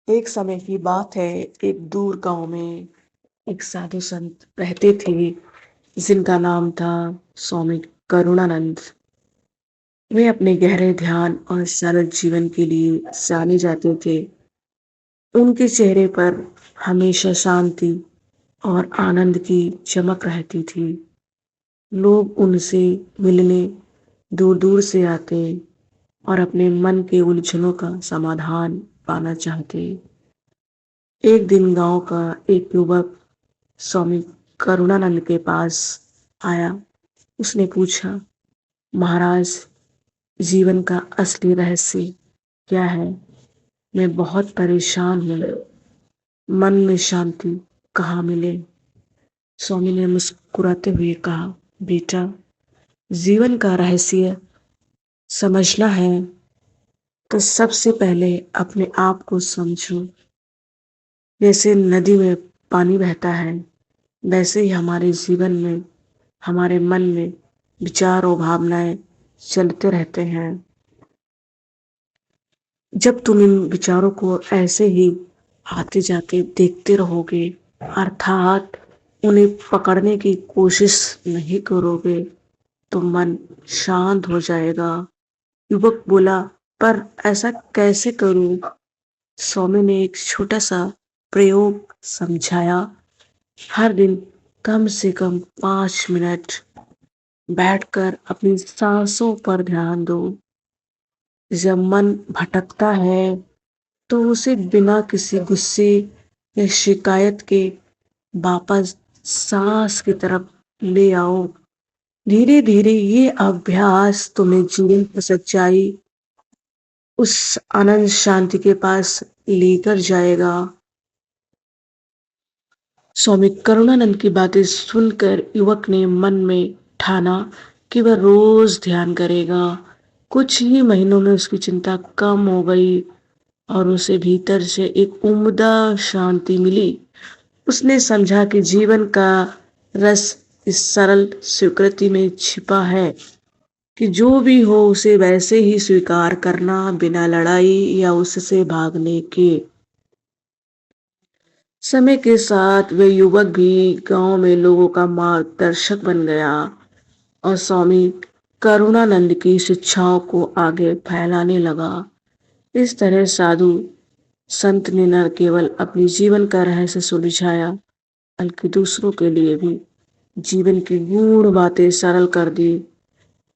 ایک سمے کی بات ہے، ایک دور گاؤں میں ایک سادھو سنت رہتے تھے جن کا نام تھا سوامی کرونانند۔ وہ اپنے گہرے دھیان اور سرل جیون کے لیے جانے جاتے تھے۔ ان کے چہرے پر ہمیشہ شانتی اور آنند کی چمک رہتی تھی۔ لوگ ان سے ملنے دور دور سے آتے اور اپنے من کے الجھنوں کا سمادھان پانا چاہتے۔ ایک دن گاؤں کا ایک یوک سوامی کرونانند کے پاس آیا۔ اس نے پوچھا، مہاراج، جیون کا اصلی رہسیہ کیا ہے؟ میں بہت پریشان ہوں، من میں شانتی کہاں ملے؟ سوامی نے مسکراتے ہوئے کہا، بیٹا، جیون کا رہسیہ سمجھنا ہے تو سب سے پہلے اپنے آپ کو سمجھو۔ جیسے ندی میں پانی بہتا ہے، ویسے ہی ہمارے جیون میں، ہمارے من میں وچار و بھاونائیں چلتے رہتے ہیں۔ جب تم ان وچاروں کو ایسے ہی آتے جاتے دیکھتے رہو گے، ارتھات انہیں پکڑنے کی کوشش نہیں کرو گے، تو من شانت ہو جائے گا۔ یوک بولا، پر ایسا کیسے کروں؟ سوامی نے ایک چھوٹا سا پریوگ سمجھایا۔ ہر دن کم سے کم 5 منٹ بیٹھ کر اپنی سانسوں پر دھیان دو۔ جب من بھٹکتا ہے تو اسے بنا کسی غصے یا شکایت کے واپس سانس کی طرف لے آؤ۔ دھیرے دھیرے یہ ابھیاس تمہیں جیون کی سچائی، اس آنند شانتی کے پاس لے کر جائے گا۔ سوامی کرونانند کی باتیں سن کر یوک نے من میں ٹھانا کہ وہ روز دھیان کرے گا۔ کچھ ہی مہینوں میں اس کی چنتا کم ہو گئی اور اسے بھیتر سے ایک عمدہ شانتی ملی۔ اس نے سمجھا کہ جیون کا رس اس سرل سویکرتی میں چھپا ہے کہ جو بھی ہو اسے ویسے ہی سویکار کرنا، بنا لڑائی یا اس سے بھاگنے کے۔ سمے کے ساتھ وہ یوک بھی گاؤں میں لوگوں کا مارگدرشک بن گیا اور سوامی کرونانند کی شکشاؤں کو آگے پھیلانے لگا۔ اس طرح سادھو سنت نے نہ کیول اپنی جیون کا رہسیہ سلجھایا بلکہ دوسروں کے لیے بھی جیون کی گہن باتیں سرل کر دی۔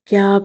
کیا آپ